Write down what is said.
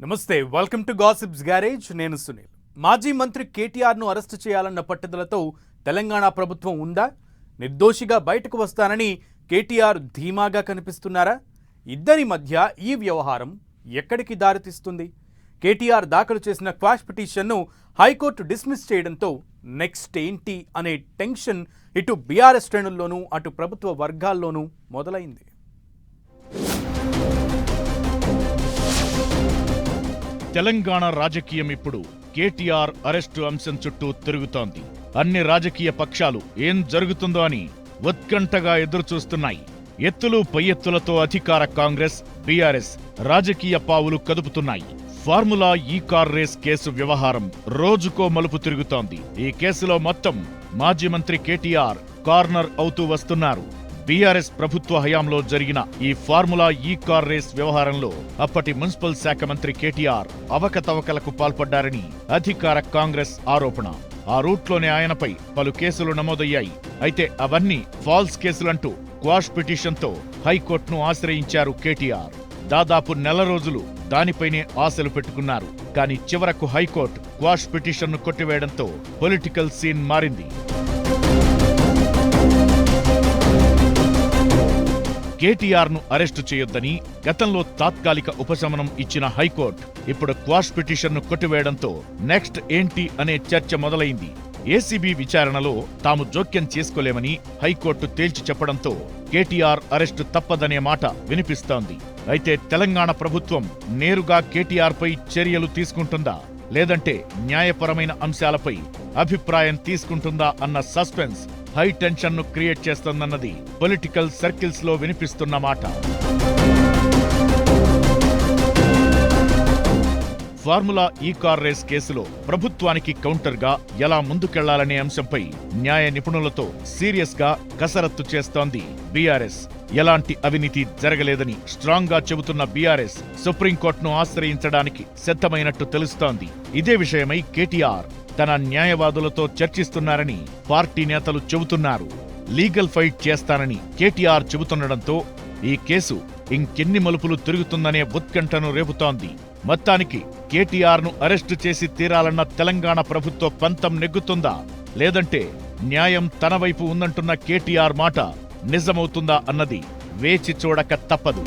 నమస్తే, welcome to gossips garage. నేను సునీల్. మాజీ మంత్రి కేటీఆర్ను అరెస్టు చేయాలన్న పట్టుదలతో తెలంగాణ ప్రభుత్వం ఉందా? నిర్దోషిగా బయటకు వస్తానని కేటీఆర్ ధీమాగా కనిపిస్తున్నారా? ఇద్దరి మధ్య ఈ వ్యవహారం ఎక్కడికి దారితీస్తుంది? కేటీఆర్ దాఖలు చేసిన క్వాష్ పిటిషన్ను హైకోర్టు డిస్మిస్ చేయడంతో నెక్స్ట్ ఏంటి అనే టెన్షన్ ఇటు బీఆర్ఎస్ శ్రేణుల్లోనూ అటు ప్రభుత్వ వర్గాల్లోనూ మొదలైంది. తెలంగాణ రాజకీయం ఇప్పుడు కేటీఆర్ అరెస్టు అంశం చుట్టూ తిరుగుతోంది. అన్ని రాజకీయ పక్షాలు ఏం జరుగుతుందో అని ఉత్కంఠగా ఎదురుచూస్తున్నాయి. ఎత్తులు పై ఎత్తులతో అధికార కాంగ్రెస్, బీఆర్ఎస్ రాజకీయ పావులు కదుపుతున్నాయి. ఫార్ములా ఈ కార్ రేస్ కేసు వ్యవహారం రోజుకో మలుపు తిరుగుతోంది. ఈ కేసులో మొత్తం మాజీ మంత్రి కేటీఆర్ కార్నర్ అవుతూ వస్తున్నారు. బీఆర్ఎస్ ప్రభుత్వ హయాంలో జరిగిన ఈ ఫార్ములా ఈ కార్ రేస్ వ్యవహారంలో అప్పటి మున్సిపల్ శాఖ మంత్రి కేటీఆర్ అవకతవకలకు పాల్పడ్డారని అధికార కాంగ్రెస్ ఆరోపణ. ఆ రూట్లోనే ఆయనపై పలు కేసులు నమోదయ్యాయి. అయితే అవన్నీ ఫాల్స్ కేసులంటూ క్వాష్ పిటిషన్తో హైకోర్టును ఆశ్రయించారు కేటీఆర్. దాదాపు నెల రోజులు దానిపైనే ఆశలు పెట్టుకున్నారు. కానీ చివరకు హైకోర్టు క్వాష్ పిటిషన్ను కొట్టివేయడంతో పొలిటికల్ సీన్ మారింది. కేటీఆర్ను అరెస్టు చేయొద్దని గతంలో తాత్కాలిక ఉపశమనం ఇచ్చిన హైకోర్టు ఇప్పుడు క్వాష్ పిటిషన్ను కొట్టివేయడంతో నెక్స్ట్ ఏంటి అనే చర్చ మొదలైంది. ఏసీబీ విచారణలో తాము జోక్యం చేసుకోలేమని హైకోర్టు తేల్చి చెప్పడంతో కేటీఆర్ అరెస్టు తప్పదనే మాట వినిపిస్తోంది. అయితే తెలంగాణ ప్రభుత్వం నేరుగా కేటీఆర్పై చర్యలు తీసుకుంటుందా, లేదంటే న్యాయపరమైన అంశాలపై అభిప్రాయం తీసుకుంటుందా అన్న సస్పెన్స్ హై టెన్షన్ ను క్రియేట్ చేస్తోందన్నది పొలిటికల్ సర్కిల్స్ లో వినిపిస్తున్న మాట. ఫార్ములా ఈ కార్ రేస్ కేసులో ప్రభుత్వానికి కౌంటర్ గా ఎలా ముందుకెళ్లాలనే అంశంపై న్యాయ నిపుణులతో సీరియస్ గా కసరత్తు చేస్తోంది బీఆర్ఎస్. ఎలాంటి అవినీతి జరగలేదని స్ట్రాంగ్ గా చెబుతున్న బీఆర్ఎస్ సుప్రీంకోర్టును ఆశ్రయించడానికి సిద్ధమైనట్టు తెలుస్తోంది. ఇదే విషయమై కేటీఆర్ తన న్యాయవాదులతో చర్చిస్తున్నారని పార్టీ నేతలు చెబుతున్నారు. లీగల్ ఫైట్ చేస్తానని కేటీఆర్ చెబుతుండడంతో ఈ కేసు ఇంకెన్ని మలుపులు తిరుగుతుందనే ఉత్కంఠను రేపుతోంది. మొత్తానికి కేటీఆర్ను అరెస్టు చేసి తీరాలన్న తెలంగాణ ప్రభుత్వ పంతం నెగ్గుతుందా, లేదంటే న్యాయం తన వైపు ఉందంటున్న కేటీఆర్ మాట నిజమవుతుందా అన్నది వేచి చూడక తప్పదు.